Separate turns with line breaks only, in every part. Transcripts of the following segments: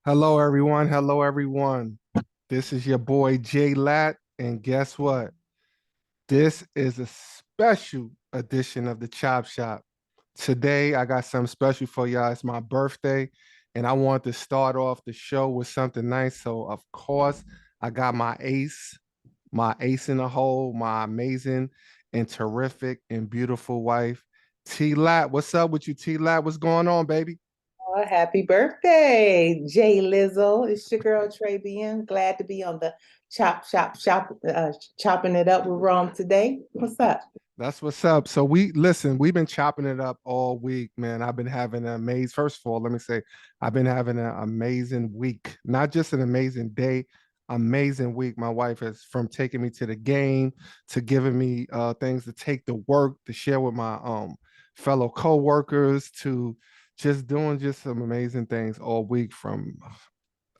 Hello, everyone. Hello, everyone. This is your boy T-Lat, and guess what? This is a special edition of the Chop Shop. Today, I got something special for y'all. It's my birthday, and I want to start off the show with something nice. So, of course, I got my ace in the hole, my amazing and terrific and beautiful wife, T-Lat. What's up with you, T-Lat? What's going on, baby?
Oh, happy birthday, Jay Lizzo. It's your girl Trey Bean. Glad to be on the chopping it up with Rome today. What's up?
That's what's up. So we've been chopping it up all week, man. I've been having an amazing, first of all, let me say, I've been having an amazing week, not just an amazing day, amazing week. My wife has from taking me to the game to giving me things to take to work, to share with my fellow co-workers, to just doing just some amazing things all week, from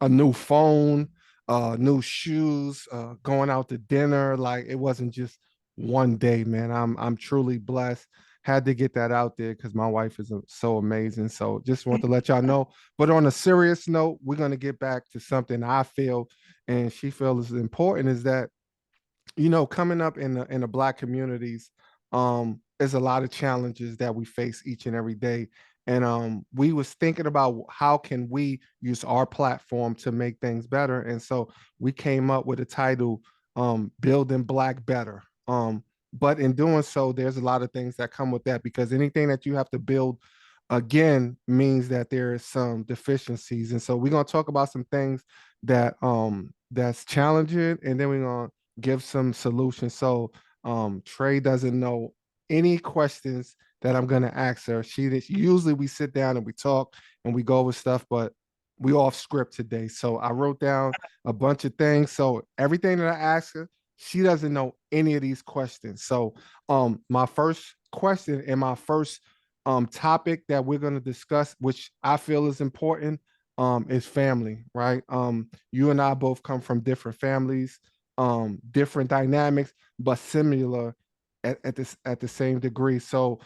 a new phone, new shoes, going out to dinner. Like, it wasn't just one day, man. I'm truly blessed. Had to get that out there because my wife is so amazing. So just want to let y'all know. But on a serious note, we're gonna get back to something I feel and she feels is important, is that, coming up in the black communities, there's a lot of challenges that we face each and every day. And we was thinking about how can we use our platform to make things better. And so we came up with a title, Building Black Better. But in doing so, there's a lot of things that come with that, because anything that you have to build again means that there is some deficiencies. And so we're gonna talk about some things that's challenging, and then we're gonna give some solutions. So Trey doesn't know any questions that I'm gonna ask her. She usually we sit down and we talk and we go over stuff, but we off script today. So I wrote down a bunch of things. So everything that I ask her, she doesn't know any of these questions. So my first question and my first topic that we're going to discuss, which I feel is important, is family, right? You and I both come from different families, different dynamics, but similar at the same degree. So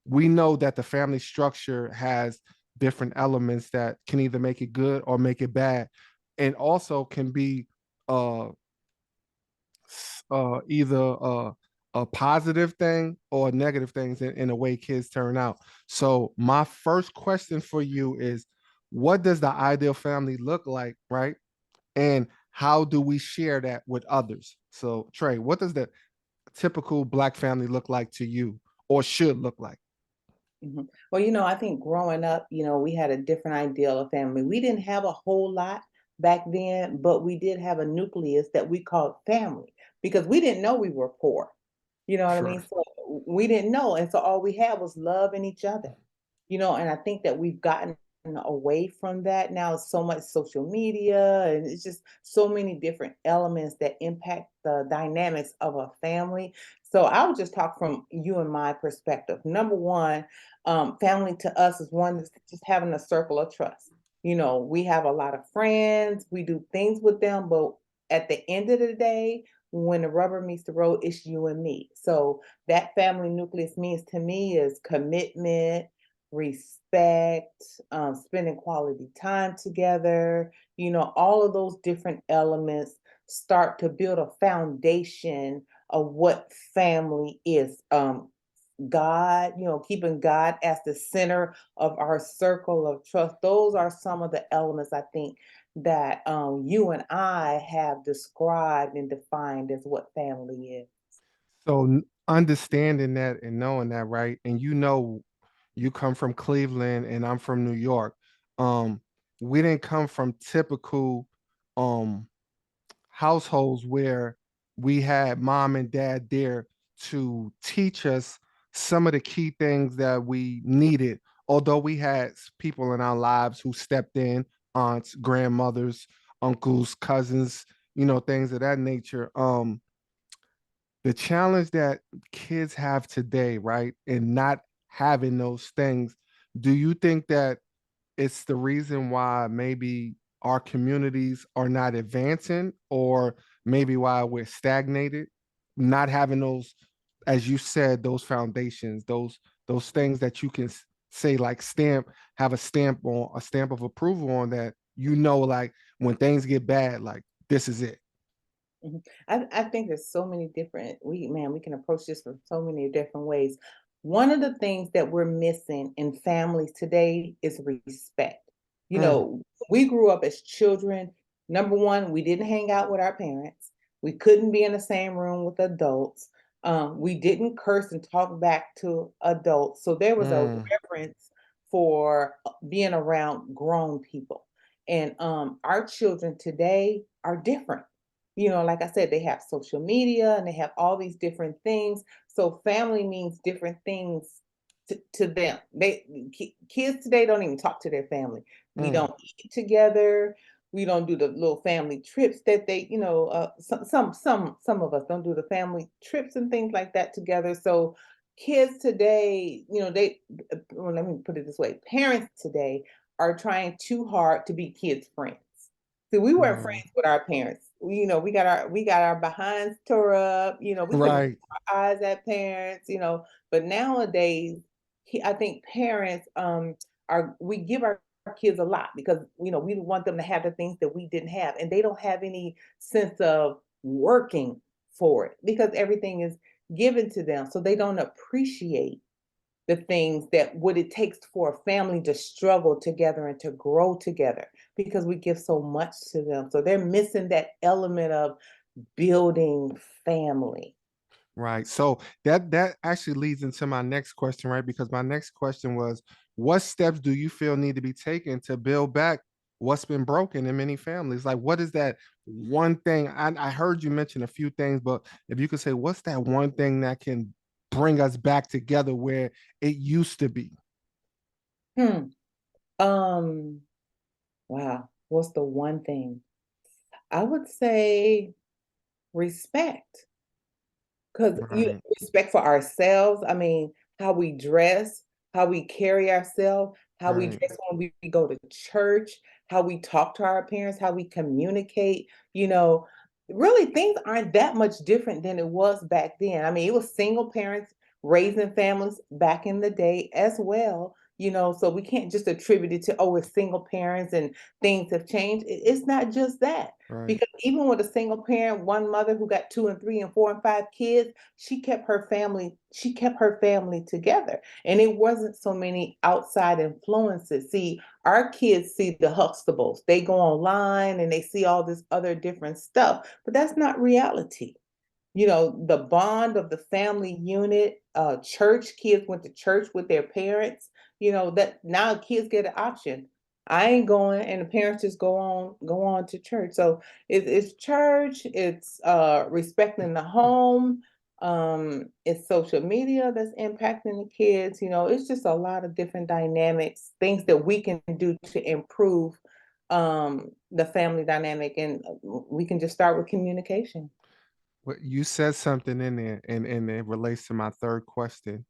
we know that the family structure has different elements that can either make it good or make it bad, and also can be uh either a positive thing or negative things in the way kids turn out. So my first question for you is, what does the ideal family look like, right? And how do we share that with others? So Trey, what does the typical black family look like to you, or should look like?
Well, I think growing up, we had a different ideal of family. We didn't have a whole lot back then, but we did have a nucleus that we called family because we didn't know we were poor. You know what I
Sure.
mean? So we didn't know. And so all we had was love in each other. And I think that we've gotten away from that now. So much social media, and it's just so many different elements that impact the dynamics of a family. So I would just talk from you and my perspective. Number one, family to us is one that's just having a circle of trust. We have a lot of friends, we do things with them, but at the end of the day, when the rubber meets the road, it's you and me. So that family nucleus means to me is commitment, respect, spending quality time together. All of those different elements start to build a foundation of what family is. God, keeping God as the center of our circle of trust. Those are some of the elements I think that you and I have described and defined as what family is.
So understanding that and knowing that, right? And you come from Cleveland and I'm from New York. Um, we didn't come from typical um households where we had mom and dad there to teach us some of the key things that we needed. Although we had people in our lives who stepped in, aunts, grandmothers, uncles, cousins, things of that nature. The challenge that kids have today, right, and not having those things, do you think that it's the reason why maybe our communities are not advancing, or maybe why we're stagnated, not having those, as you said, those foundations, those things that you can say, like, have a stamp of approval on, that you know, like when things get bad, like this is it.
Mhm. I think there's so many different we can approach this from so many different ways. One of the things that we're missing in families today is respect. You
Mm,
know, we grew up as children. Number one, we didn't hang out with our parents. We couldn't be in the same room with adults. We didn't curse and talk back to adults. So there was a
mm,
reverence for being around grown people. And our children today are different. You know, like I said, they have social media and they have all these different things. So family means different things to them. Kids today don't even talk to their family. We
mm,
don't eat together. We don't do the little family trips that they, some of us don't do the family trips and things like that together. So kids today, well, let me put it this way: parents today are trying too hard to be kids' friends. See, we weren't
mm.
friends with our parents. We got our behinds tore up, we couldn't
Right,
roll our eyes at parents, but nowadays, I think parents, are we give our kids a lot because, we want them to have the things that we didn't have, and they don't have any sense of working for it because everything is given to them, so they don't appreciate the things that what it takes for a family to struggle together and to grow together because we give so much to them. So they're missing that element of building family.
right. So that actually leads into my next question, right? Because my next question was, what steps do you feel need to be taken to build back what's been broken in many families? Like, what is that one thing? I heard you mention a few things, but if you could say, what's that one thing that can bring us back together where it used to be?
Hmm. Um, wow. What's the one thing? I would say respect. Because
Right,
respect for ourselves, I mean, how we dress, how we carry ourselves, how we
right,
dress when we go to church, how we talk to our parents, how we communicate, really things aren't that much different than it was back then. I mean, it was single parents raising families back in the day as well, so we can't just attribute it to, oh, it's single parents and things have changed. It's not just that.
right,
Because even with a single parent, one mother who got two and three and four and five kids, she kept her family together. And it wasn't so many outside influences. See, our kids see the Huxtables. They go online and they see all this other different stuff, but that's not reality. The bond of the family unit, church, kids went to church with their parents, that now kids get an option. I ain't going, and the parents just go on to church. So it's church, it's respecting the home, it's social media that's impacting the kids. It's just a lot of different dynamics, things that we can do to improve the family dynamic, and we can just start with communication.
What you said something in there, and it relates to my third question.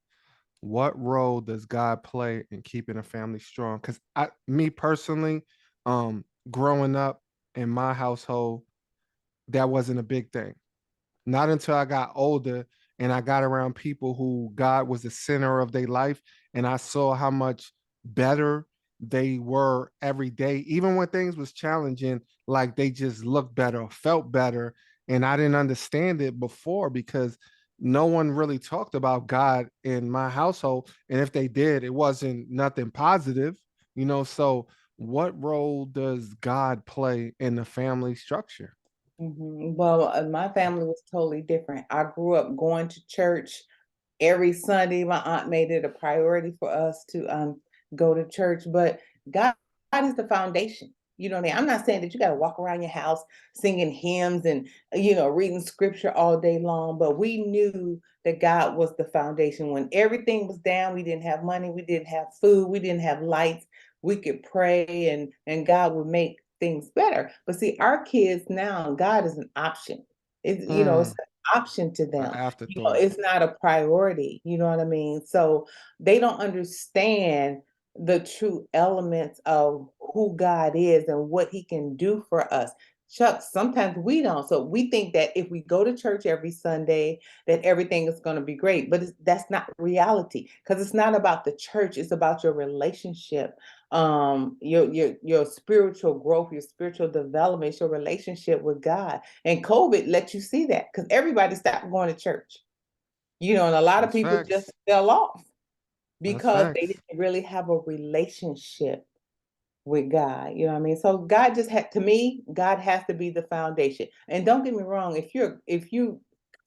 What role does God play in keeping a family strong? Because me personally, growing up in my household, that wasn't a big thing. Not until I got older and I got around people who God was the center of their life, and I saw how much better they were every day, even when things was challenging, like they just looked better or felt better. And I didn't understand it before because no one really talked about God in my household. And if they did, it wasn't nothing positive. So what role does God play in the family structure?
Well, my family was totally different. I grew up going to church every Sunday. My aunt made it a priority for us to go to church, but God, God is the foundation. You know what I mean? I'm not saying that you got to walk around your house singing hymns and reading scripture all day long, but we knew that God was the foundation. When everything was down, we didn't have money, we didn't have food, we didn't have lights. We could pray, and God would make things better. But see, our kids now, God is an option. It's
Mm,
an option to
an
them.
afterthought.
It's not a priority. You know what I mean? So they don't understand the true elements of who God is and what he can do for us. Chuck, sometimes we don't. So we think that if we go to church every Sunday, that everything is going to be great. But that's not reality, because it's not about the church. It's about your relationship, your spiritual growth, your spiritual development, your relationship with God. And COVID let you see that, because everybody stopped going to church. And a lot of
That's
people just
facts.
fell off
That's
because they
facts.
didn't really have a relationship with God. You know what I mean? So God just had to me, God has to be the foundation. And don't get me wrong, if you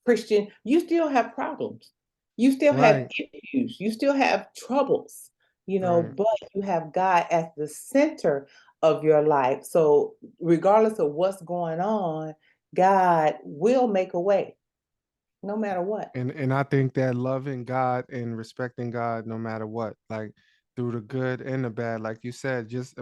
Christian, you still have problems. You still have
Right.
issues. You still have troubles,
Right.
but you have God at the center of your life. So regardless of what's going on, God will make a way no matter what.
And I think that loving God and respecting God no matter what, like through the good and the bad, like you said, just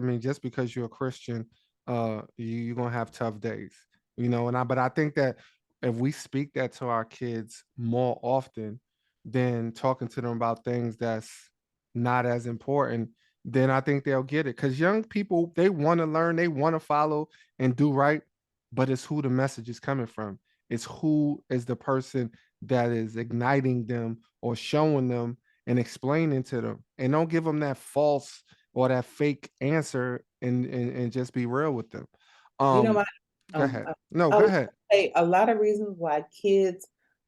because you're a Christian, you're gonna have tough days, but I think that if we speak that to our kids more often than talking to them about things that's not as important, then I think they'll get it. Because young people, they want to learn, they want to follow and do right, but it's who the message is coming from. It's who is the person that is igniting them or showing them and explaining to them. And don't give them that false or that fake answer, and just be real with them.
You know
Um,
what?
go
Um,
ahead.
uh,
No,
I
go
would
ahead.
say a lot of reasons why kids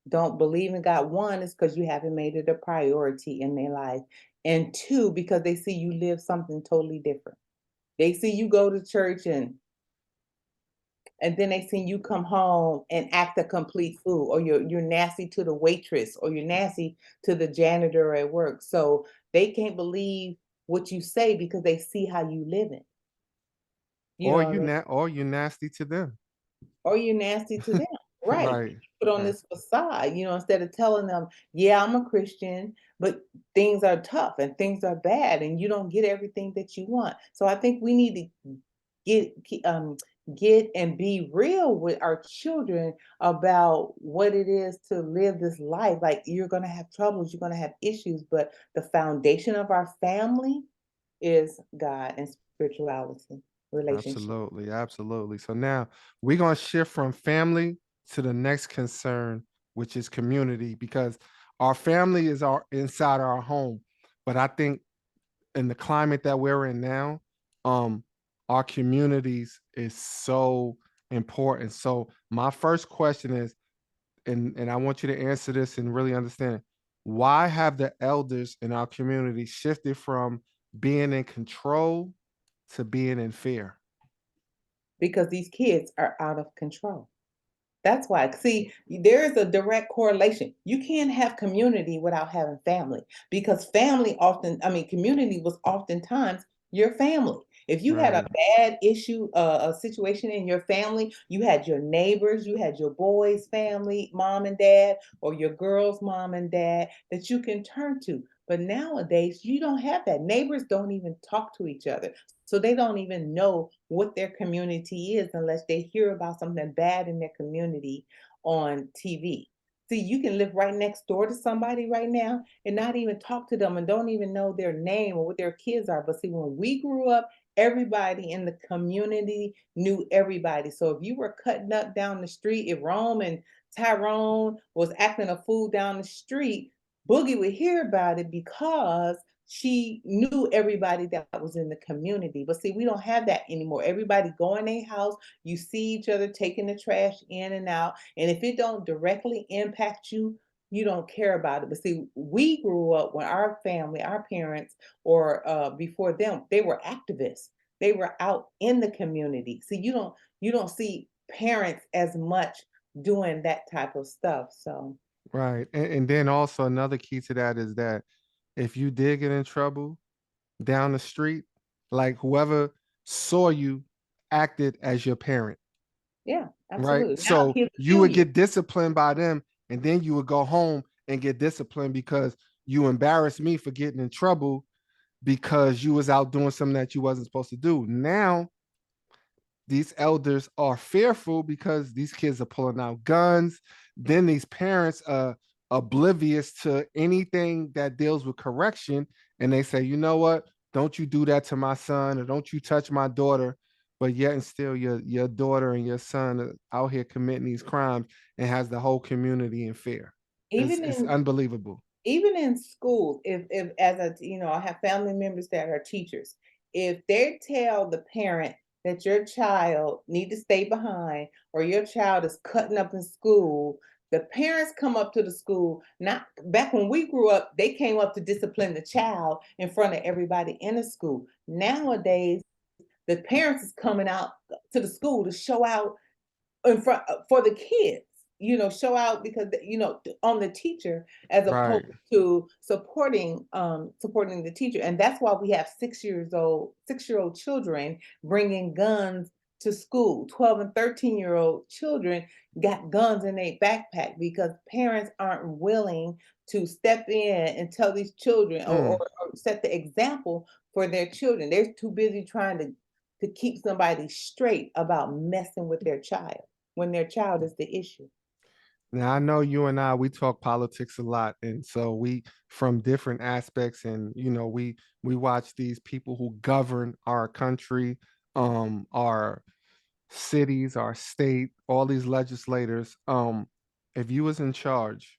don't believe in God. One is because you haven't made it a priority in their life, and two, because they see you live something totally different. They see you go to church, and then they see you come home and act a complete fool, or you're nasty to the waitress, or you're nasty to the janitor at work. So they can't believe what you say because they see how you live it. You know what I mean?
Or you nasty to them.
Or you're nasty to them. Right.
Right.
Put on
Right.
this facade, instead of telling them, yeah, I'm a Christian, but things are tough and things are bad and you don't get everything that you want. So I think we need to get and be real with our children about what it is to live this life. Like, you're gonna have troubles, you're gonna have issues, but the foundation of our family is God and spirituality, relationship.
Absolutely, absolutely. So now we're gonna shift from family to the next concern, which is community, because our family is our inside our home. But I think in the climate that we're in now, um, our communities is so important. So my first question is, and I want you to answer this and really understand, why have the elders in our community shifted from being in control to being in fear?
Because these kids are out of control. That's why. See, there is a direct correlation. You can't have community without having family, because family community was oftentimes your family. If you had a
Right.
bad issue, a situation in your family, you had your neighbors, you had your boys' family, mom and dad, or your girls' mom and dad that you can turn to. But nowadays, you don't have that. Neighbors don't even talk to each other. So they don't even know what their community is unless they hear about something bad in their community on TV. See, you can live right next door to somebody right now and not even talk to them and don't even know their name or what their kids are. But see, when we grew up, everybody in the community knew everybody. So if you were cutting up down the street, if Rome and Tyrone was acting a fool down the street, Boogie would hear about it because she knew everybody that was in the community. But see, we don't have that anymore. Everybody go in a house, you see each other taking the trash in and out. And if it don't directly impact you, you don't care about it. But see, we grew up when our family, our parents, or before them, they were activists. They were out in the community. See, you don't see parents as much doing that type of stuff. So
Right. And then also another key to that is that if you did get in trouble down the street, like whoever saw you acted as your parent,
yeah,
right?
absolutely. Now
So
kids
you
kill
would
you.
get disciplined by them, and then you would go home and get disciplined because you embarrassed me for getting in trouble because you was out doing something that you wasn't supposed to do. Now these elders are fearful because these kids are pulling out guns. Then these parents are oblivious to anything that deals with correction. And they say, you know what? Don't you do that to my son, or don't you touch my daughter. but yet and still your daughter and your son are out here committing these crimes and has the whole community in fear.
Even
It's
in
unbelievable.
even in schools, if as a I have family members that are teachers. If they tell the parent that your child need to stay behind or your child is cutting up in school, the parents come up to the school. Not back when we grew up, they came up to discipline the child in front of everybody in the school. Nowadays, the parents is coming out to the school to show out in front for the kids, show out because on the teacher as opposed
Right.
to supporting the teacher. And that's why we have 6-year old children bringing guns to school. 12 and 13-year-old children got guns in their backpack because parents aren't willing to step in and tell these children,
Mm.
or set the example for their children. They're too busy trying to keep somebody straight about messing with their child when their child is the issue.
Now I know you and I we talk politics a lot, and so we from different aspects, and we watch these people who govern our country, our cities, our state, all these legislators. If you was in charge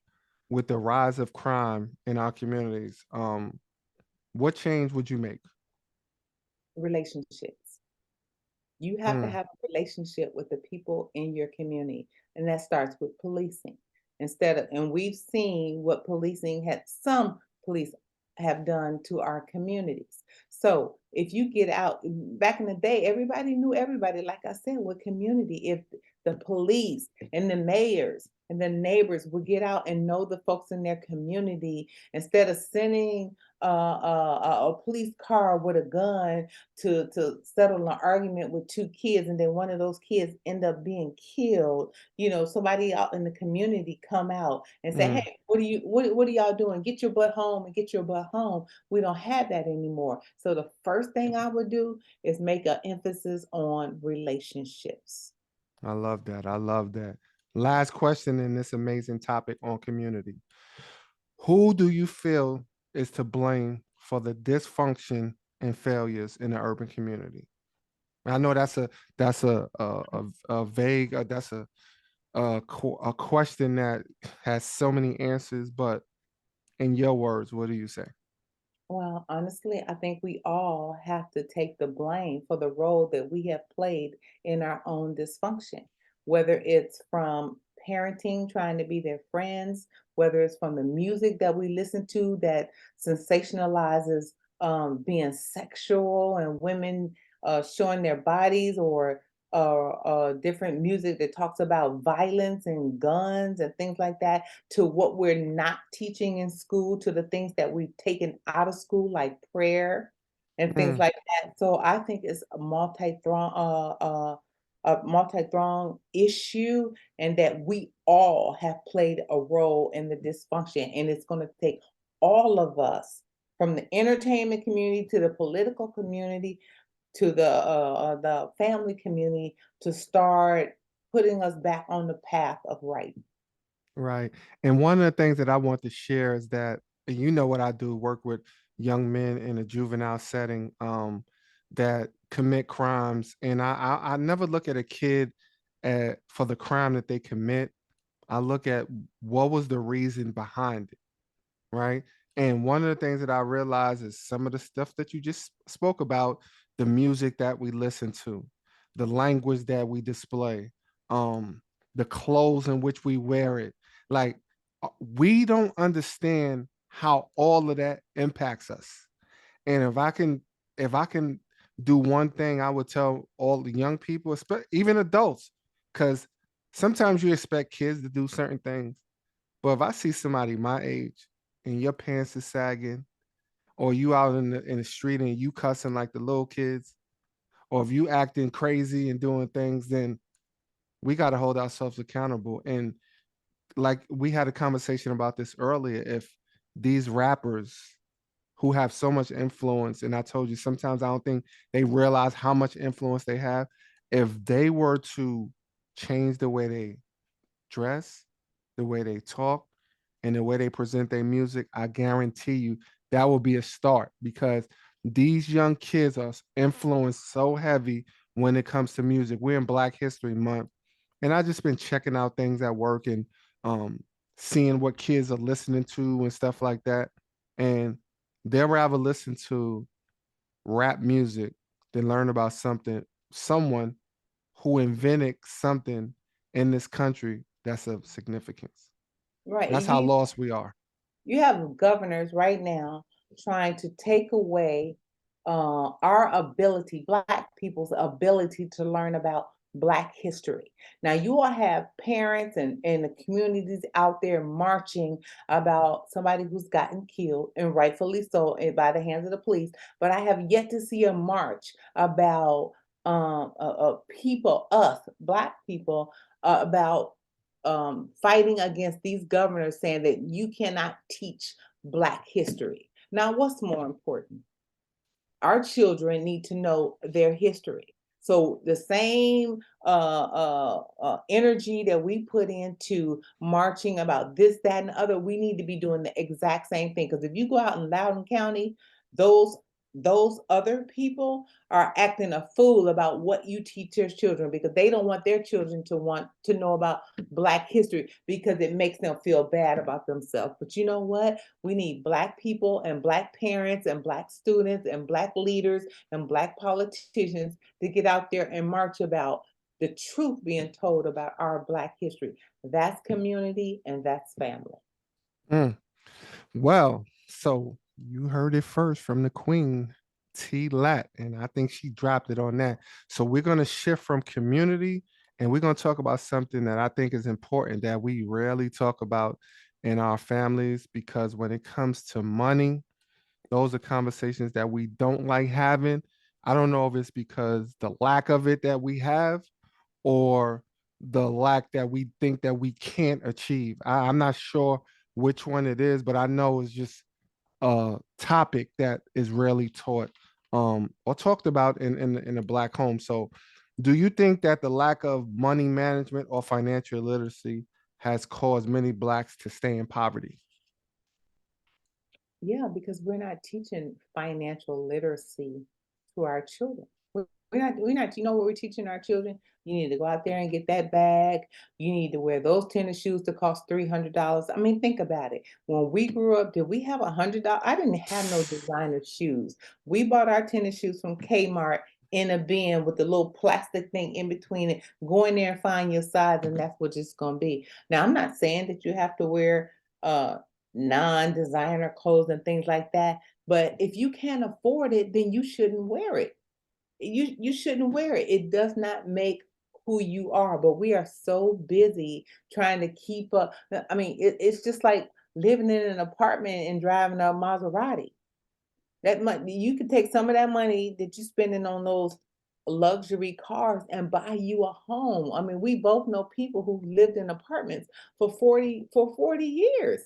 with the rise of crime in our communities, what change would you make?
Relationships. You have to
Mm,
have a relationship with the people in your community, and that starts with policing. And we've seen what some police have done to our communities. So if you get out, back in the day, everybody knew everybody, like I said, with community. If the police and the mayors and the neighbors would get out and know the folks in their community instead of sending a police car with a gun to settle an argument with two kids, and then one of those kids end up being killed. Somebody out in the community come out and say,
mm.
hey, what are y'all doing? Get your butt home and get your butt home. We don't have that anymore. So the first thing I would do is make an emphasis on relationships.
I love that. I love that. Last question in this amazing topic on community. Who do you feel is to blame for the dysfunction and failures in the urban community? I know that's a vague that's a question that has so many answers, but in your words, what do you say?
Well, honestly, I think we all have to take the blame for the role that we have played in our own dysfunction, whether it's from parenting, trying to be their friends, whether it's from the music that we listen to that sensationalizes being sexual and women showing their bodies, or different music that talks about violence and guns and things like that, to what we're not teaching in school, to the things that we've taken out of school, like prayer and things
Mm,
like that. So I think it's a multi-throng issue, and that we all have played a role in the dysfunction. And it's going to take all of us, from the entertainment community to the political community to the family community, to start putting us back on the path of right.
right. And one of the things that I want to share is that you know what I do, work with young men in a juvenile setting that commit crimes. And I never look at a kid for the crime that they commit. I look at what was the reason behind it, right? And one of the things that I realize is some of the stuff that you just spoke about, the music that we listen to, the language that we display, the clothes in which we wear it. Like we don't understand how all of that impacts us. And if I can do one thing, I would tell all the young people, even adults, because sometimes you expect kids to do certain things, but if I see somebody my age and your pants is sagging, or you out in the street and you cussing like the little kids, or if you acting crazy and doing things, then we got to hold ourselves accountable. And like we had a conversation about this earlier, if these rappers who have so much influence, and I told you sometimes I don't think they realize how much influence they have, if they were to change the way they dress, the way they talk, and the way they present their music, I guarantee you that will be a start because these young kids are influenced so heavy when it comes to music. We're in Black History Month, and I just been checking out things at work and um, seeing what kids are listening to and stuff like that. And they'll rather listen to rap music than learn about someone who invented something in this country that's of significance.
Right.
That's how lost we are.
You have governors right now trying to take away our ability, Black people's ability to learn about Black history. Now, you all have parents and the communities out there marching about somebody who's gotten killed, and rightfully so, by the hands of the police. But I have yet to see a march about people, us, Black people, about fighting against these governors saying that you cannot teach Black history. Now, what's more important? Our children need to know their history. So the same energy that we put into marching about this, that, and the other, we need to be doing the exact same thing. Because if you go out in Loudoun County, those those other people are acting a fool about what you teach your children, because they don't want their children to want to know about Black history, because it makes them feel bad about themselves. But you know what? We need Black people and Black parents and Black students and Black leaders and Black politicians to get out there and march about the truth being told about our Black history. That's community and that's family.
Mm. Well, so you heard it first from the queen, T-Lat, and I think she dropped it on that. So we're going to shift from community and we're going to talk about something that I think is important that we rarely talk about in our families, because when it comes to money, those are conversations that we don't like having. I don't know if it's because the lack of it that we have or the lack that we think that we can't achieve. I'm not sure which one it is, but I know it's just a topic that is rarely taught or talked about in a Black home. So do you think that the lack of money management or financial literacy has caused many Blacks to stay in poverty?
Yeah, because we're not teaching financial literacy to our children. We're not, you know what we're teaching our children? You need to go out there and get that bag. You need to wear those tennis shoes that cost $300. I mean, think about it. When we grew up, did we have $100? I didn't have no designer shoes. We bought our tennis shoes from Kmart in a bin with the little plastic thing in between it. Go in there and find your size, and that's what it's gonna be. Now, I'm not saying that you have to wear uh non-designer clothes and things like that. But if you can't afford it, then you shouldn't wear it. You shouldn't wear it. It does not make who you are. But we are so busy trying to keep up. I mean, it's just like living in an apartment and driving a Maserati. That money, you could take some of that money that you're spending on those luxury cars and buy you a home. I mean, we both know people who lived in apartments for 40 years.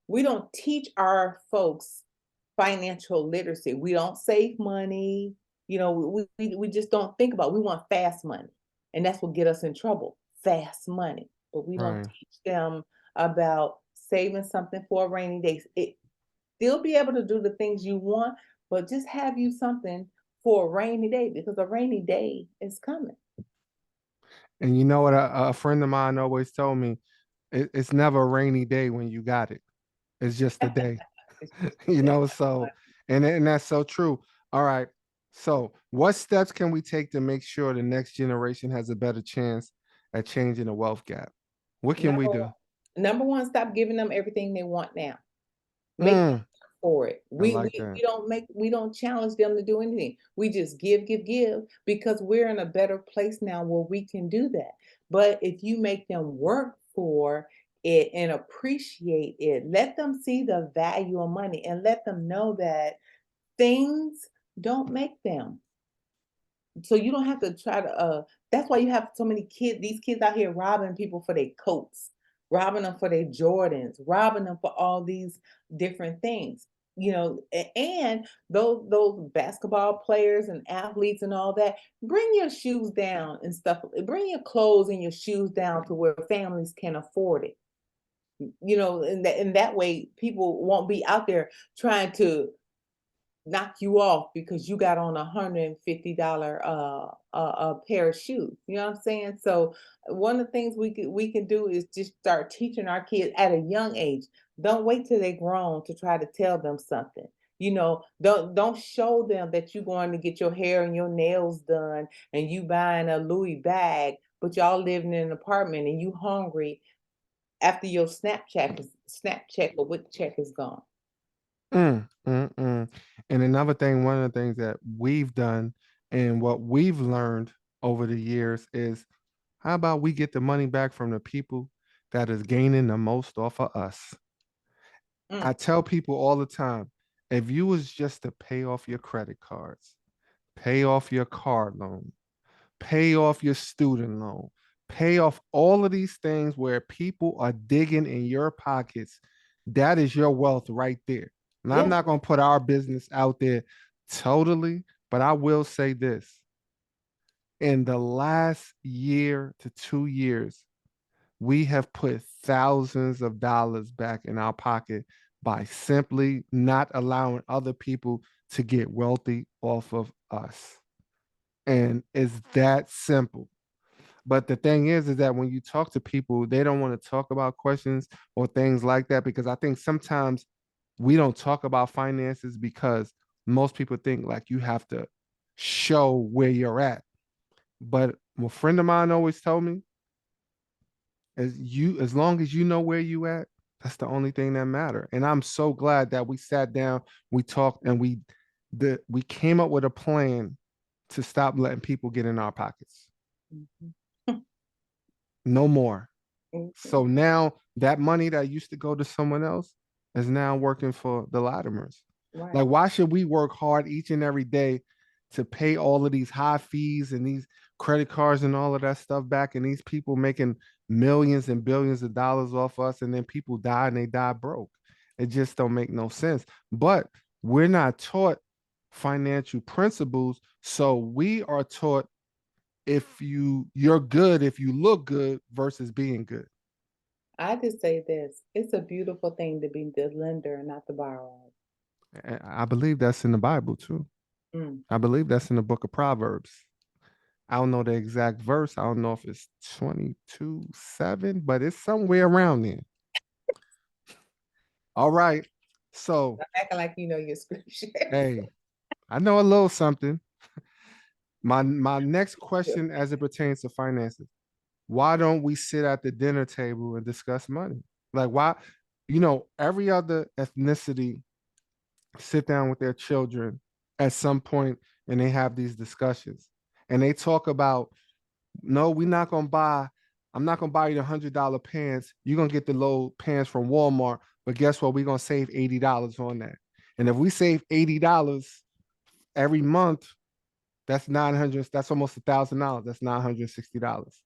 We don't teach our folks financial literacy. We don't save money. You know, we just don't think about it. We want fast money. And that's what get us in trouble. Fast money. But we don't
Right.
teach them about saving something for a rainy day. It still be able to do the things you want, but just have you something for a rainy day, because a rainy day is coming.
And you know what a friend of mine always told me, it's never a rainy day when you got it. It's just a day.
It's just
You know, so and that's so true. All right. So what steps can we take to make sure the next generation has a better chance at changing the wealth gap? What can we
number
do?
number one, stop giving them everything they want now. Make them
Mm,
work for it.
I
We,
like
we
that.
we don't make we don't challenge them to do anything. We just give because we're in a better place now where we can do that. But if you make them work for it and appreciate it, let them see the value of money and let them know that things don't make them. So you don't have to try to that's why you have so many kids, these kids out here robbing people for their coats, robbing them for their Jordans, robbing them for all these different things. You know, and those basketball players and athletes and all that, bring your shoes down and stuff. Bring your clothes and your shoes down to where families can afford it. You know, and that way people won't be out there trying to knock you off because you got on $150 a pair of shoes. You know what I'm saying? So one of the things we can do is just start teaching our kids at a young age. Don't wait till they're grown to try to tell them something. Don't show them that you're going to get your hair and your nails done and you buying a Louis bag, but y'all living in an apartment and you hungry after your Snapchat or what check is gone.
And another thing, one of the things that we've done and what we've learned over the years is how about we get the money back from the people that is gaining the most off of us? I
Mm,
tell people all the time, if you was just to pay off your credit cards, pay off your car loan, pay off your student loan, pay off all of these things where people are digging in your pockets, that is your wealth right there. And I'm
yeah.
not going to put our business out there totally, but I will say this. In the last year to 2 years, we have put thousands of dollars back in our pocket by simply not allowing other people to get wealthy off of us. And it's that simple. But the thing is that when you talk to people, they don't want to talk about questions or things like that because I think sometimes we don't talk about finances because most people think like you have to show where you're at. But a friend of mine always told me, as long as you know where you at, that's the only thing that matter. And I'm so glad that we sat down, we talked, and we came up with a plan to stop letting people get in our pockets.
Mhm.
No more. So
Mhm.
now that money that used to go to someone else is now working for the Latimers.
Right.
Like, why should we work hard each and every day to pay all of these high fees and these credit cards and all of that stuff back? And these people making millions and billions of dollars off us, and then people die and they die broke. It just don't make no sense. But we're not taught financial principles, so we are taught if you're good if you look good versus being good.
I just say this, it's a beautiful thing to be the lender and not the borrower.
I believe that's in the Bible too.
Mm.
I believe that's in the book of Proverbs. I don't know the exact verse. I don't know if it's 22:7, but it's somewhere around there. All right. So,
I'm acting like you know your scriptures.
hey, I know a little something. My next question as it pertains to finances. Why don't we sit at the dinner table and discuss money? Like why, every other ethnicity sit down with their children at some point and they have these discussions and they talk about no, I'm not gonna buy you the $100 pants. You're gonna get the low pants from Walmart, but guess what? We're gonna save $80 on that. And if we save $80 every month, that's 900, that's almost $1,000. That's $960.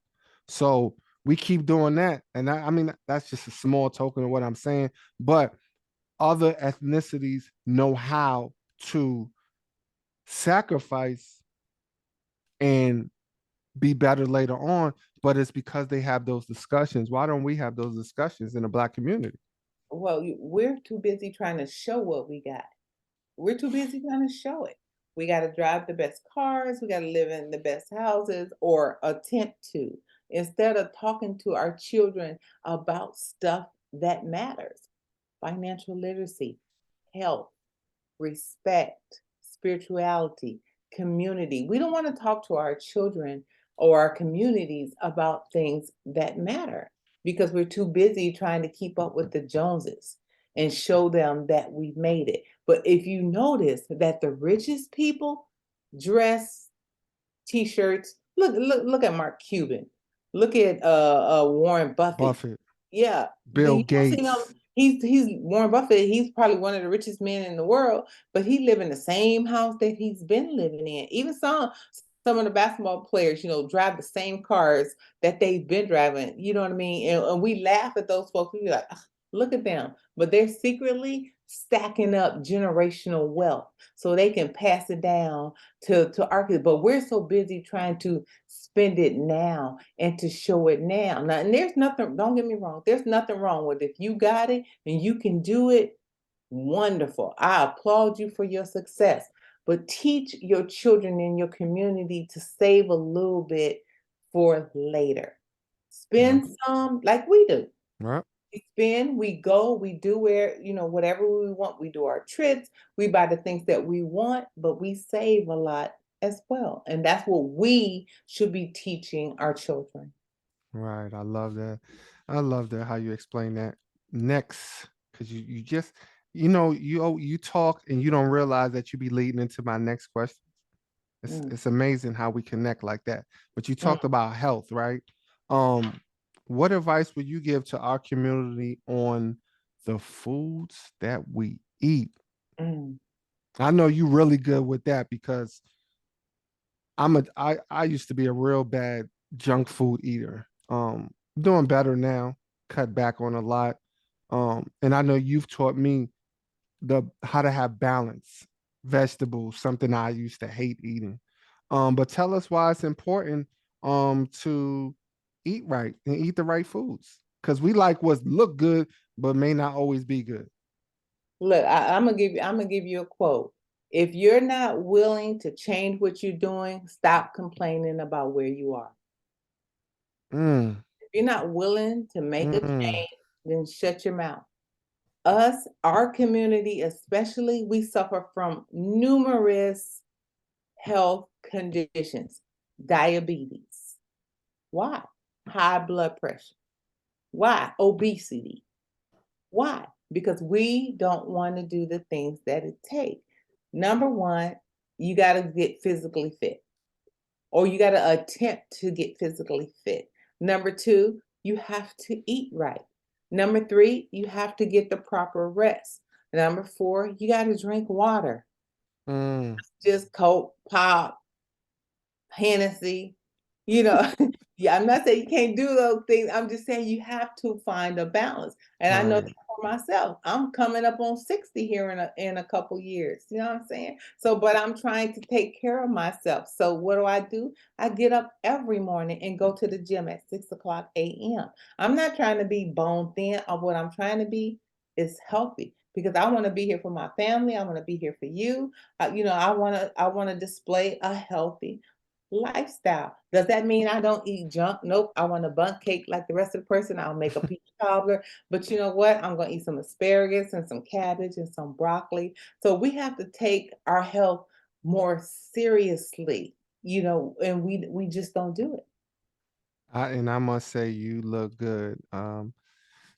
So we keep doing that. And I mean, that's just a small token of what I'm saying. But other ethnicities know how to sacrifice and be better later on, but it's because they have those discussions. Why don't we have those discussions in the Black community?
Well, we're too busy trying to show what we got. We're too busy trying to show it. We got to drive the best cars, we got to live in the best houses or attempt to, instead of talking to our children about stuff that matters. Financial literacy, health, respect, spirituality, community. We don't want to talk to our children or our communities about things that matter because we're too busy trying to keep up with the Joneses and show them that we've made it. But if you notice that the richest people dress T-shirts. Look at Mark Cuban. Look at Warren Buffett.
Buffett,
Yeah,
Bill
you don't see him.
Gates,
He's Warren Buffett. He's probably one of the richest men in the world, but he live in the same house that he's been living in. Even some of the basketball players, drive the same cars that they've been driving. You know what I mean? And we laugh at those folks. We be like, "Ugh, look at them," but they're secretly stacking up generational wealth so they can pass it down to our kids. But we're so busy trying to spend it now and to show it now. And there's nothing, don't get me wrong, there's nothing wrong with it. If you got it and you can do it, Wonderful. I applaud you for your success. But teach your children in your community to save a little bit for later.
Right.
Spend some like we do.
Right.
We spend, we go, we do where, whatever we want. We do our trips, we buy the things that we want, but we save a lot as well. And that's what we should be teaching our children.
Right. I love that. I love that how you explain that. Next, because you just you talk and you don't realize that you be leading into my next question.
Mm,
It's amazing how we connect like that. But you
mm,
talked about health, right? Um, what advice would you give to our community on the foods that we eat?
mm.
I know you really good with that because I used to be a real bad junk food eater. Doing better now, cut back on a lot. And I know you've taught me the how to have balance, vegetables, something I used to hate eating. But tell us why it's important to eat right and eat the right foods. Because we like what look good, but may not always be good.
Look, I'm gonna give you a quote. If you're not willing to change what you're doing, stop complaining about where you are.
Mm,
If you're not willing to make a
mm,
change, then shut your mouth. Us, our community especially, we suffer from numerous health conditions. Diabetes. Why? High blood pressure. Why? Obesity. Why? Because we don't want to do the things that it takes. Number one, you got to get physically fit, or you got to attempt to get physically fit. Number two, you have to eat right. Number three, you have to get the proper rest. Number four, you got to drink water.
mm.
Just Coke, pop, Hennessy, you know. Yeah, I'm not saying you can't do those things. I'm just saying you have to find a balance. And I know that
Right.
for myself. I'm coming up on 60 here in a couple years. You know what I'm saying? So, but I'm trying to take care of myself. So what do? I get up every morning and go to the gym at 6 o'clock a.m. I'm not trying to be bone thin, or what I'm trying to be is healthy because I want to be here for my family. I want to be here for you. I want to display a healthy lifestyle. Does that mean I don't eat junk? Nope. I want a bundt cake like the rest of the person. I'll make a peach cobbler. But you know what? I'm going to eat some asparagus and some cabbage and some broccoli. So we have to take our health more seriously, and we just don't do it.
I must say you look good.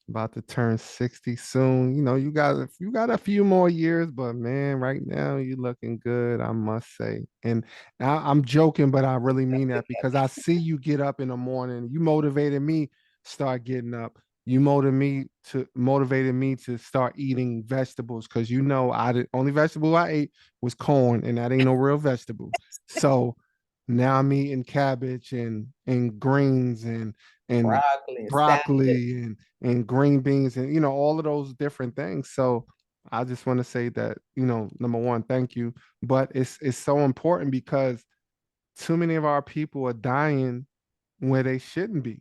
About to turn 60 soon. You got a few more years, but man, right now you looking good, I must say. And I'm joking, but I really mean that because I see you get up in the morning. You motivated me start getting up. You motivated me to start eating vegetables because I did only vegetable I ate was corn, and that ain't no real vegetable. So now I'm eating cabbage and greens and
Broccoli and salad.
broccoli and green beans and all of those different things. So I just want to say that, number one, thank you. But it's so important because too many of our people are dying where they shouldn't be.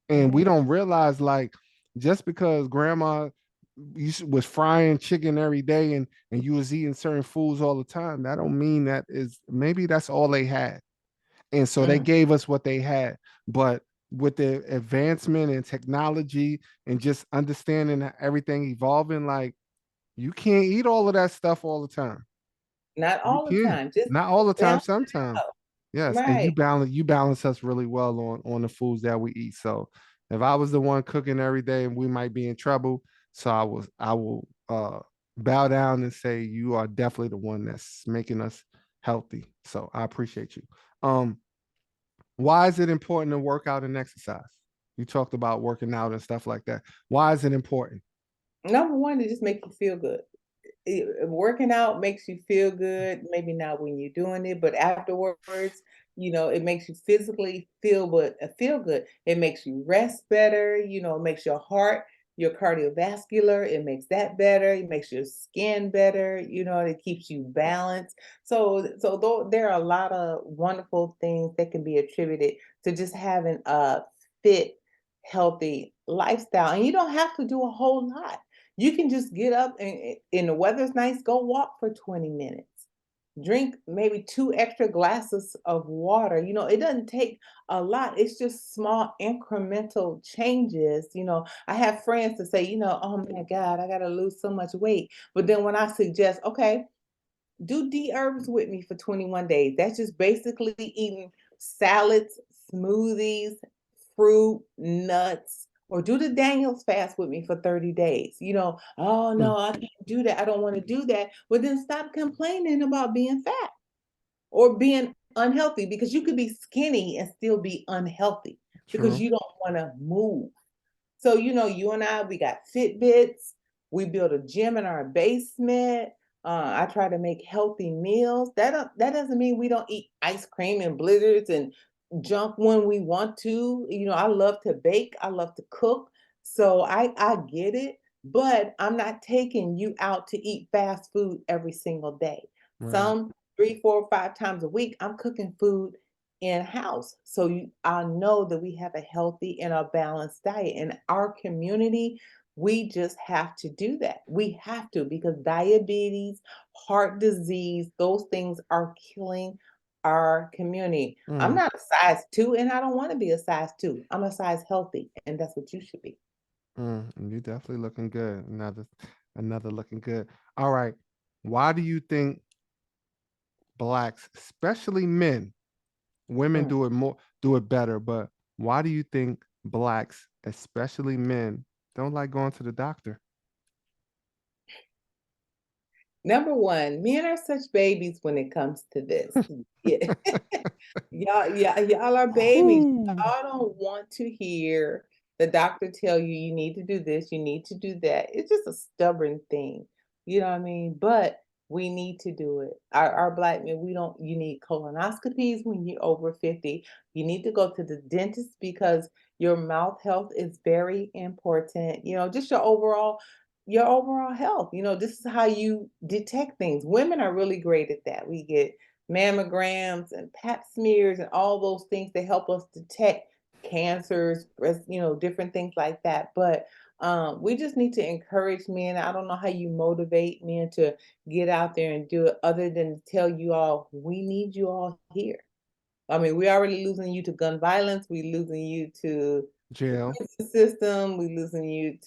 And we
Right.
don't realize, like, just because grandma was frying chicken every day and you was eating certain foods all the time, that don't mean that is maybe that's all they had. And so they
Mm.
gave us what they had. But with the advancement in technology and just understanding everything evolving, like you can't eat all of that stuff all the time.
Not
You
all the
can't.
time. Just
Not all the time,
balance
sometimes.
out.
Yes. And you
Right.
balance us really well on the foods that we eat. So if I was the one cooking every day, we might be in trouble. So I will bow down and say you are definitely the one that's making us healthy. So I appreciate you. Um, why is it important to work out and exercise? You talked about working out and stuff like that. Why is it important?
Number one, it just makes you feel good. Working out makes you feel good. Maybe not when you're doing it, but afterwards, it makes you physically feel good. It makes you rest better. It makes your heart, your cardiovascular, it makes that better. It makes your skin better. It keeps you balanced. So though there are a lot of wonderful things that can be attributed to just having a fit, healthy lifestyle, and you don't have to do a whole lot. You can just get up and the weather's nice, go walk for 20 minutes. Drink maybe 2 extra glasses of water. It doesn't take a lot. It's just small incremental changes. I have friends to say, "Oh my God, I gotta lose so much weight." But then when I suggest, okay, do D-herbs with me for 21 days. That's just basically eating salads, smoothies, fruit, nuts, or do the Daniels fast with me for 30 days. Oh
Mm,
no, I can't do that. I don't want to do that. Well, then stop complaining about being fat or being unhealthy, because you could be skinny and still be unhealthy because
true.
you don't want to move. So, you and I, we got Fitbits. We built a gym in our basement. I try to make healthy meals. That doesn't mean we don't eat ice cream and blizzards and junk when we want to. I love to bake. I love to cook. So I get it, but I'm not taking you out to eat fast food every single day.
Right.
Some 3, 4, 5 times a week, I'm cooking food in-house. So I know that we have a healthy and a balanced diet. In our community, we just have to do that. We have to, because diabetes, heart disease, those things are killing our community. I'm
Mm,
not a size 2 and I don't want to be a size 2. I'm a size healthy, and that's what you should be.
you definitely looking good. Another looking good. All right. Why do you think blacks, especially men, women
Mm.
do it better, but why do you think blacks, especially men, don't like going to the doctor?
Number 1, men are such babies when it comes to this. Yeah. Y'all are babies.
Whew.
Y'all don't want to hear the doctor tell you you need to do this, you need to do that. It's just a stubborn thing. You know what I mean? But we need to do it. Our black men, we don't you need colonoscopies when you're over 50. You need to go to the dentist because your mouth health is very important. Just your overall health. This is how you detect things. Women are really great at that. We get mammograms and pap smears and all those things to help us detect cancers, different things like that. But we just need to encourage men. I don't know how you motivate men to get out there and do it other than to tell you all, we need you all here. I mean, we're already losing you to gun violence. We're losing you to the
Jail.
prison system. We losing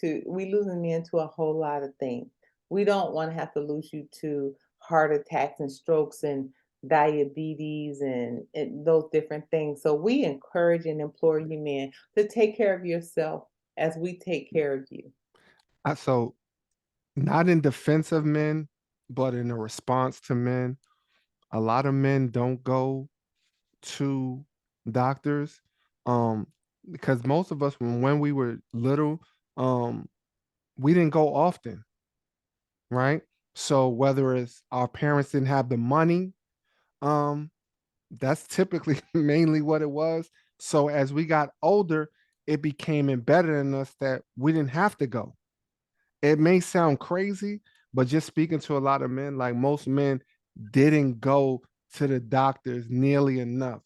men to a whole lot of things. We don't want to have to lose you to heart attacks and strokes and diabetes and those different things. So we encourage and implore you men to take care of yourself as we take care of you.
So not in defense of men, but in a response to men, a lot of men don't go to doctors um because most of us when we were little um we didn't go often, right? So whether it's our parents didn't have the money, um that's typically mainly what it was. So as we got older, it became embedded in us that we didn't have to go. It may sound crazy, but just speaking to a lot of men, like most men didn't go to the doctors nearly enough,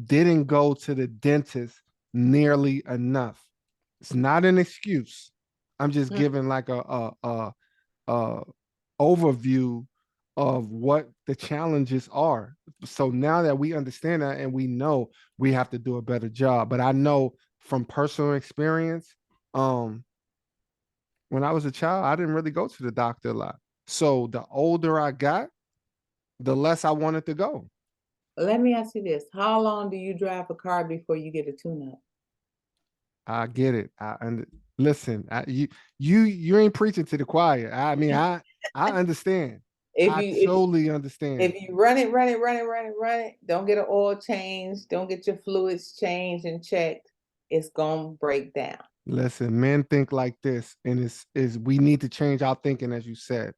didn't go to the dentist nearly enough. It's not an excuse. I'm just
Mm.
giving like a overview of what the challenges are. So now that we understand that and we know we have to do a better job, but I know from personal experience, um, when I was a child, I didn't really go to the doctor a lot. So the older I got, the less I wanted to go.
Let me ask you this. How long do you drive a car before you get a tune-up?
I get it. Listen. You ain't preaching to the choir. I mean, I understand.
If
I
you if
totally
If
understand.
you run it, run it, run it, run it, run it, don't get an oil change, don't get your fluids changed and checked, it's gonna break down.
Listen, men think like this, and it's is we need to change our thinking, as you said.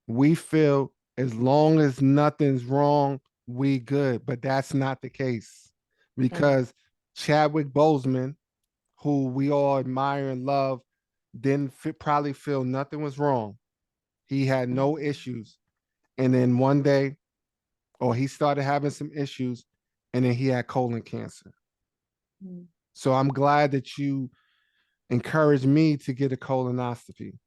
We feel as long as nothing's wrong, we good, but that's not the case
Mm,
because Chadwick Boseman, who we all admire and love, didn't probably feel nothing was wrong. He had no issues. And then one day, or he started having some issues, and then he had colon cancer.
mm.
So I'm glad that you encouraged me to get a colonoscopy.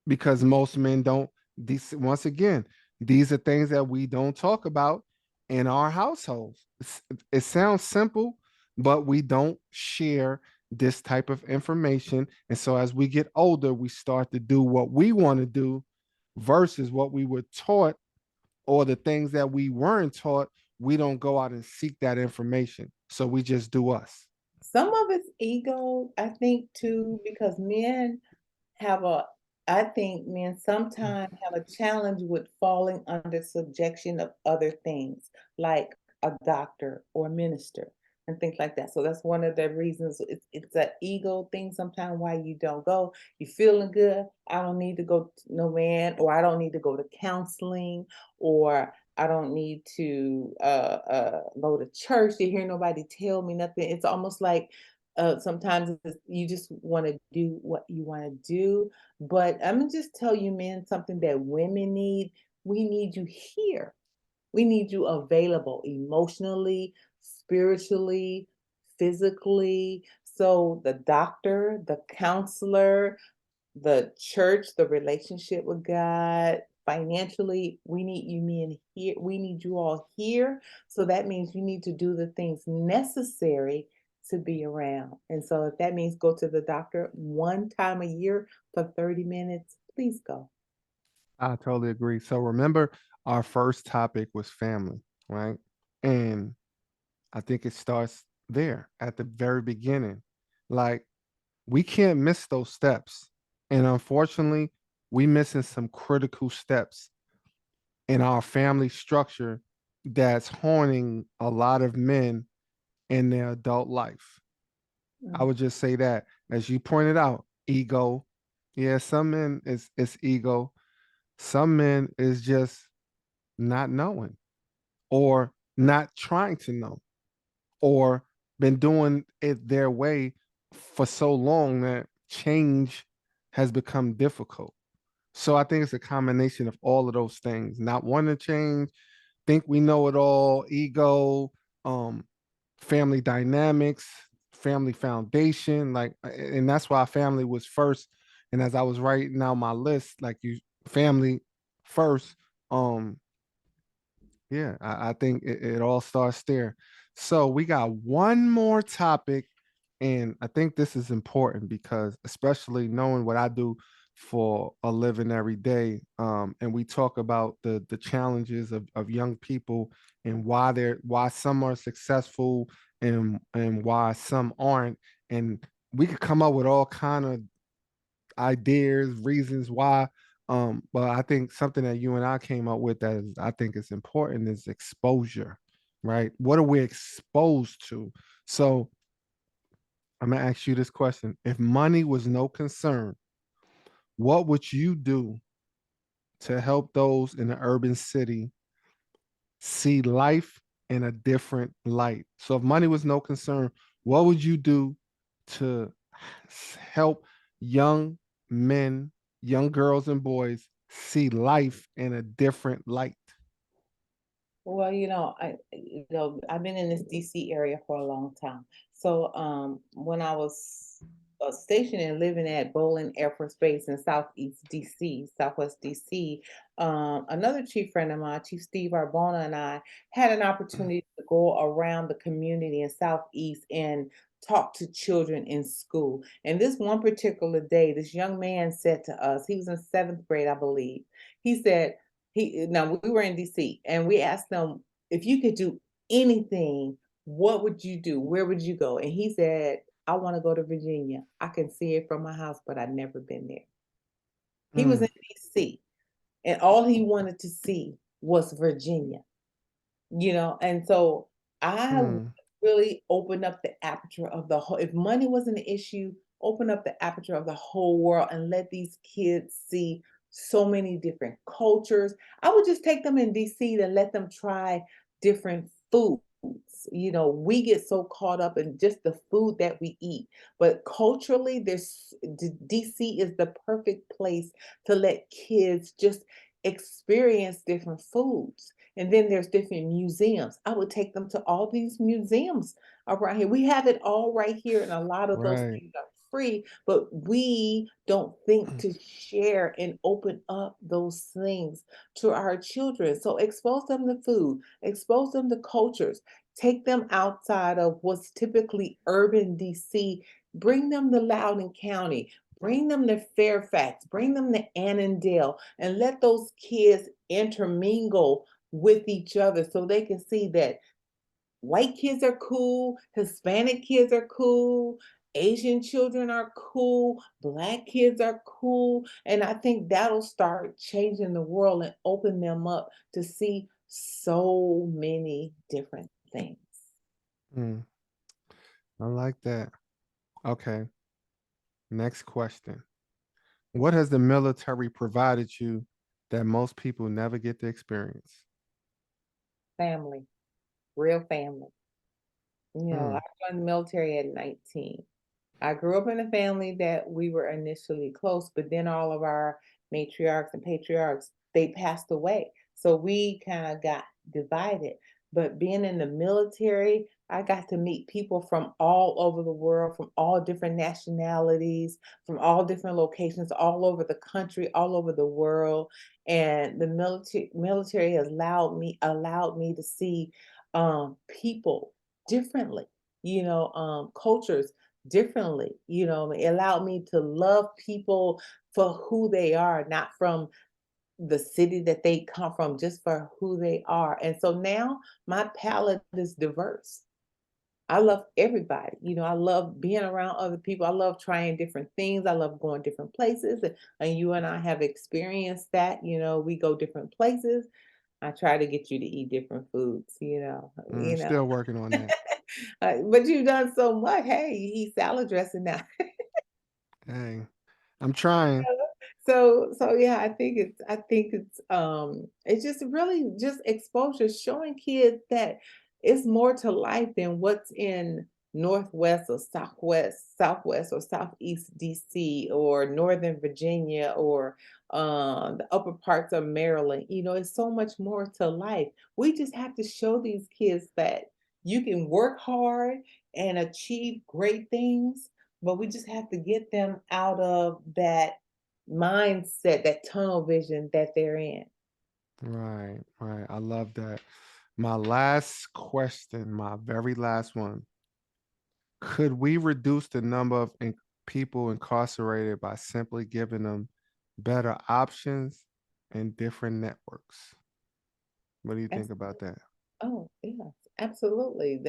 because most men don't. These, once again, these are things that we don't talk about in our households. It sounds simple, but we don't share this type of information. And so as we get older, we start to do what we want to do versus what we were taught, or the things that we weren't taught. We don't go out and seek that information. So we just do us.
Some of it's ego, I think, too, because men have a I think men sometimes have a challenge with falling under subjection of other things, like a doctor or a minister and things like that. So that's one of the reasons it's an ego thing sometimes why you don't go. You feeling good? I don't need to go to no man, or I don't need to go to counseling, or I don't need to go to church to hear nobody tell me nothing. It's almost like sometimes you just want to do what you want to do. But I'm gonna just tell you, men, something that women need. We need you here. We need you available emotionally, spiritually, physically. So the doctor, the counselor, the church, the relationship with God, financially, we need you men here. We need you all here. So that means you need to do the things necessary to be around. And so if that means go to the doctor one time a year for 30 minutes, please go.
I totally agree. So remember, our first topic was family, right? And I think it starts there at the very beginning. Like, we can't miss those steps. And unfortunately, we missing some critical steps in our family structure that's haunting a lot of men in their adult life. I
Mm.
would just say that, as you pointed out, ego. Yeah, some men is it's ego. Some men is just not knowing, or not trying to know, or been doing it their way for so long that change has become difficult. So I think it's a combination of all of those things. Not wanting to change, think we know it all, ego, um, family dynamics, family foundation, like, and that's why family was first. And as I was writing out my list, like, you, family first, um, yeah, I think it all starts there. So we got one more topic, and I think this is important because, especially knowing what I do for a living every day, and we talk about the challenges of young people, and why some are successful, and why some aren't, and we could come up with all kind of ideas, reasons why. But I think something that you and I came up with that is, I think is important, is exposure, right? What are we exposed to? So I'm gonna ask you this question. If money was no concern, what would you do to help those in the urban city see life in a different light? So if money was no concern, what would you do to help young men, young girls and boys see life in a different light?
Well, I've been in this DC area for a long time. So, when I was stationed and living at Bolin Air Force Base in Southeast DC, Southwest DC, another chief friend of mine, Chief Steve Arbona, and I had an opportunity to go around the community in Southeast and talk to children in school. And this one particular day, this young man said to us, he was in seventh grade, I believe. He said, now we were in DC and we asked them, if you could do anything, what would you do? Where would you go? And he said, I want to go to Virginia. I can see it from my house, but I've never been there. He was in
Mm,
DC and all he wanted to see was Virginia, and so I
mm,
really opened up the aperture of the whole. If money wasn't an issue, open up the aperture of the whole world and let these kids see so many different cultures. I would just take them in DC to let them try different foods. We get so caught up in just the food that we eat, but culturally, DC is the perfect place to let kids just experience different foods. And then there's different museums. I would take them to all these museums around here. We have it all right here, and a lot of those
right.
things are free, but we don't think to share and open up those things to our children. So expose them to food, expose them to cultures, take them outside of what's typically urban DC, bring them to Loudoun County, bring them to Fairfax, bring them to Annandale, and let those kids intermingle with each other so they can see that white kids are cool, Hispanic kids are cool, Asian children are cool, Black kids are cool. And I think that'll start changing the world and open them up to see so many different things.
Mm, I like that. Okay. Next question. What has the military provided you that most people never get to experience?
Family, real family. I
Mm,
joined the military at 19. I grew up in a family that we were initially close, but then all of our matriarchs and patriarchs, they passed away. So we kind of got divided. But being in the military, I got to meet people from all over the world, from all different nationalities, from all different locations, all over the country, all over the world. And the military has allowed me to see people differently, cultures differently. It allowed me to love people for who they are, not from the city that they come from, just for who they are. And so now my palette is diverse. I love everybody. I love being around other people. I love trying different things. I love going different places. And you and I have experienced that. We go different places. I try to get you to eat different foods.
still working on that.
But you've done so much. Hey, you eat salad dressing now.
Hey, I'm trying.
So yeah, it's just really just exposure, showing kids that it's more to life than what's in Northwest or Southwest or Southeast DC or Northern Virginia or the upper parts of Maryland. It's so much more to life. We just have to show these kids that you can work hard and achieve great things, but we just have to get them out of that mindset, that tunnel vision that they're in.
Right, right. I love that. My last question, my very last one. Could we reduce the number of people incarcerated by simply giving them better options and different networks? What do you think about that?
Oh, yes, absolutely.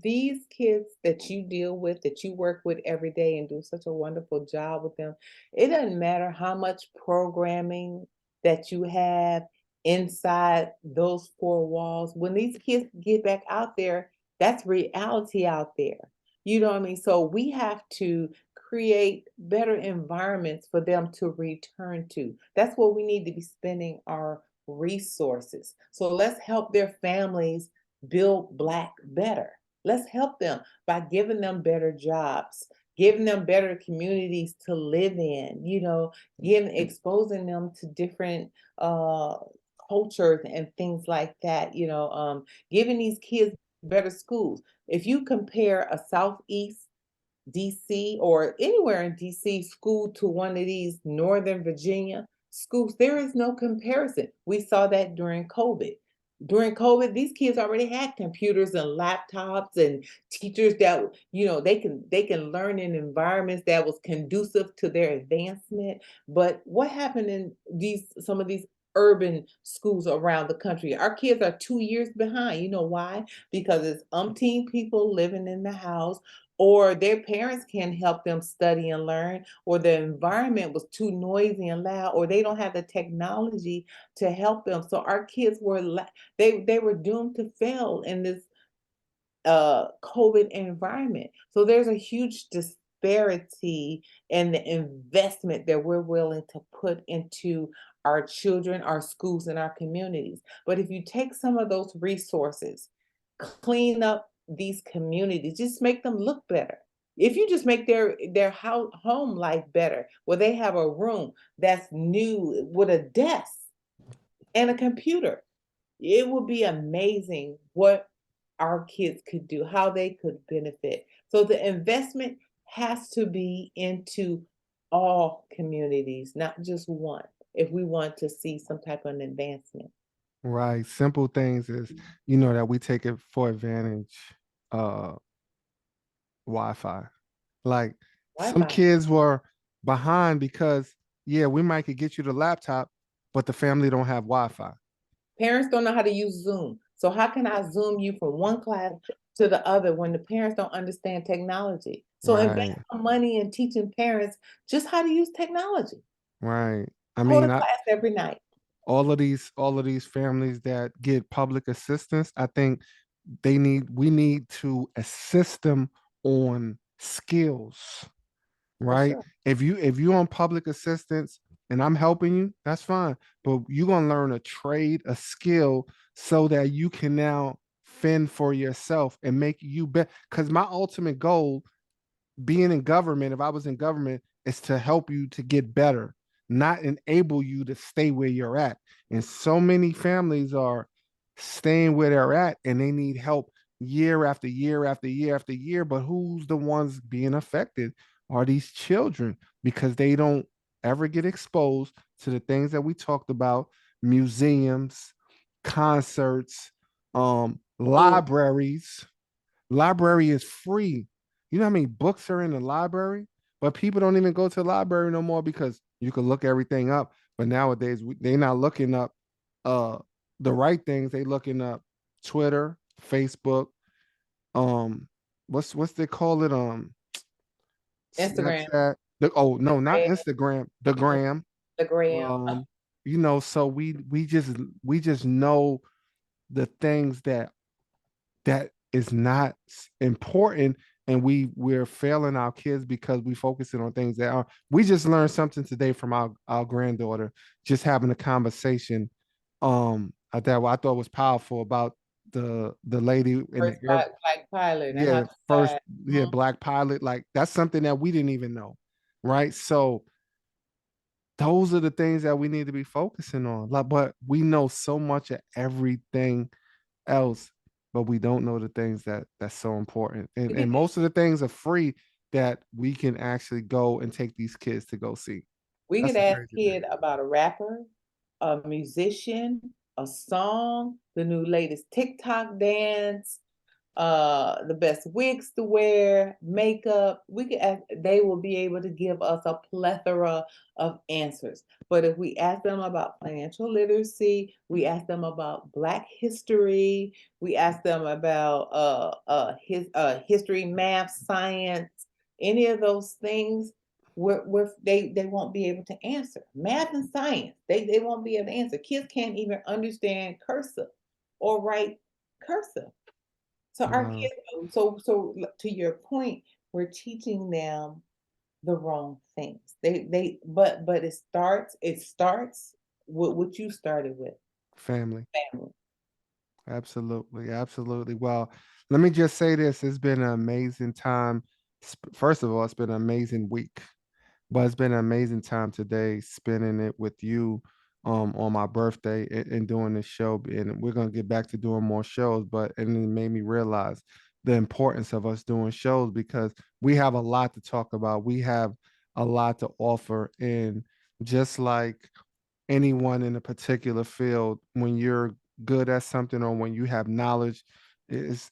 These kids that you deal with, that you work with every day and do such a wonderful job with them, it doesn't matter how much programming that you have inside those four walls. When these kids get back out there, that's reality out there. You know what I mean? So we have to create better environments for them to return to. That's what we need to be spending our resources. So let's help their families build Black better. Let's help them by giving them better jobs, giving them better communities to live in, exposing them to different cultures and things like that, giving these kids better schools. If you compare a Southeast DC or anywhere in DC school to one of these Northern Virginia schools, there is no comparison. We saw that during COVID. During COVID, these kids already had computers and laptops and teachers that, they can learn in environments that was conducive to their advancement. But what happened in some of these urban schools around the country? Our kids are 2 years behind. You know why? Because it's umpteen people living in the house, or their parents can't help them study and learn, or the environment was too noisy and loud, or they don't have the technology to help them. So our kids they were doomed to fail in this COVID environment. So there's a huge disparity in the investment that we're willing to put into our children, our schools, and our communities. But if you take some of those resources, clean up these communities, just make them look better. If you just make their home life better, where they have a room that's new with a desk and a computer, it would be amazing what our kids could do, how they could benefit. So the investment has to be into all communities, not just one, if we want to see some type of an advancement.
Right. Simple things is, that we take it for advantage. Uh, Wi-Fi. Like some
Wi-Fi.
kids were behind because yeah, we might could get you the laptop, but the family don't have Wi-Fi.
Parents don't know how to use Zoom. So how can I Zoom you from one class to the other when the parents don't understand technology? So invest
Right.
some money in teaching parents just how to use technology.
Right. I
Hold a
mean,
class every night.
all of these families that get public assistance, I think we need to assist them on skills,
For
right?
sure.
If you on public assistance and I'm helping you, that's fine. But you're gonna learn a trade, a skill, so that you can now fend for yourself and make you better. Because my ultimate goal being in government, if I was in government, is to help you to get better, not enable you to stay where you're at. And so many families are staying where they're at and they need help year after year after year after year. But who's the ones being affected are these children because they don't ever get exposed to the things that we talked about: museums, concerts,
Oh,
libraries. Library is free. You know how many books are in the library? But people don't even go to the library no more because you can look everything up. But nowadays they're not looking up uh the right things. They looking up Twitter, Facebook, um, what's they call it?
Instagram,
Snapchat. Oh no, not Instagram, the gram.
the gram.
Um, so we just know the things that is not important, and we're failing our kids because we focusing on things that are. We just learned something today from our granddaughter, just having a conversation that I thought was powerful about the lady in the
First
air.
black pilot and how
Yeah,
she
first,
died.
yeah, black pilot. Like that's something that we didn't even know, right? So those are the things that we need to be focusing on. Like, but we know so much of everything else, but we don't know the things that's so important. And
We
and
get
most of the things are free that we can actually go and take these kids to go see.
we
That's
could
the
ask
crazy thing.
kid about a rapper, a musician, a song, the new latest TikTok dance, the best wigs to wear, makeup. We could ask, they will be able to give us a plethora of answers. But if we ask them about financial literacy, we ask them about Black history, we ask them about history, math, science, any of those things, they won't be able to answer. Math and science, they won't be able to answer. Kids can't even understand cursive or write cursive. So our
Wow,
kids, to your point, we're teaching them the wrong things. But it starts with what you started with,
family.
family.
Absolutely, absolutely. Well, let me just say this: it's been an amazing time. First of all, it's been an amazing week. But it's been an amazing time today spending it with you on my birthday and doing this show. And we're gonna get back to doing more shows, but and it made me realize the importance of us doing shows because we have a lot to talk about. We have a lot to offer. And just like anyone in a particular field, when you're good at something or when you have knowledge, is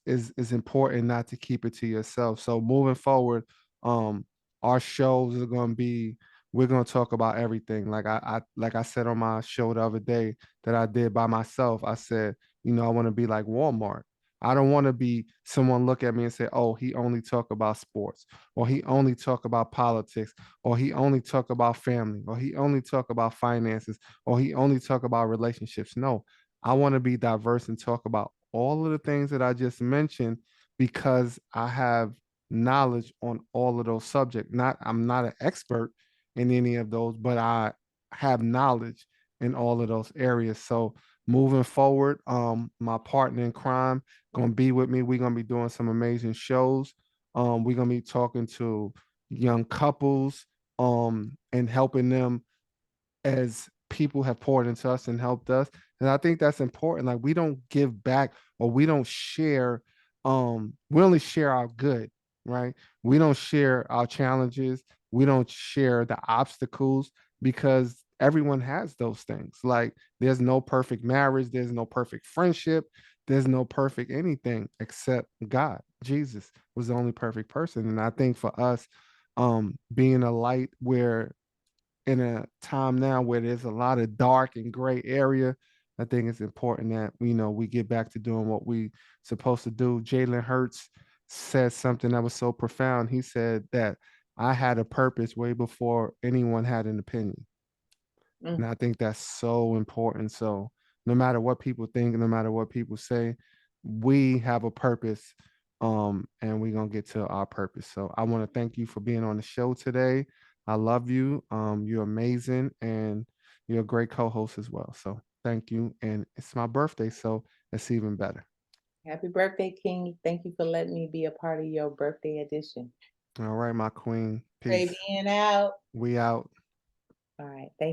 important not to keep it to yourself. So moving forward, um, our shows are going to be we're going to talk about everything. Like I said on my show the other day that I did by myself. I said, I want to be like Walmart. I don't want to be someone look at me and say, "Oh, he only talk about sports, or he only talk about politics, or he only talk about family, or he only talk about finances, or he only talk about relationships." No, I want to be diverse and talk about all of the things that I just mentioned because I have knowledge on all of those subjects. Not I'm not an expert in any of those, but I have knowledge in all of those areas. So moving forward, my partner in crime gonna be with me. We're gonna be doing some amazing shows. We're gonna be talking to young couples, and helping them as people have poured into us and helped us. And I think that's important. Like we don't give back or we don't share, we only share our good. right? We don't share our challenges. We don't share the obstacles because everyone has those things. Like there's no perfect marriage, there's no perfect friendship, there's no perfect anything except God. Jesus was the only perfect person. And I think for us, being a light where in a time now where there's a lot of dark and gray area, I think it's important that we get back to doing what we supposed to do. Jalen Hurts said something that was so profound. He said that I had a purpose way before anyone had an opinion. And
Mm.
I think that's so important. So no matter what people think, no matter what people say, we have a purpose. And we're gonna get to our purpose. So I want to thank you for being on the show today. I love you. You're amazing and you're a great co-host as well. So thank you. And it's my birthday, so it's even better.
Happy birthday, King. Thank you for letting me be a part of your birthday edition.
All right, my queen.
Great
Peace.
being out.
We out.
All right. Thank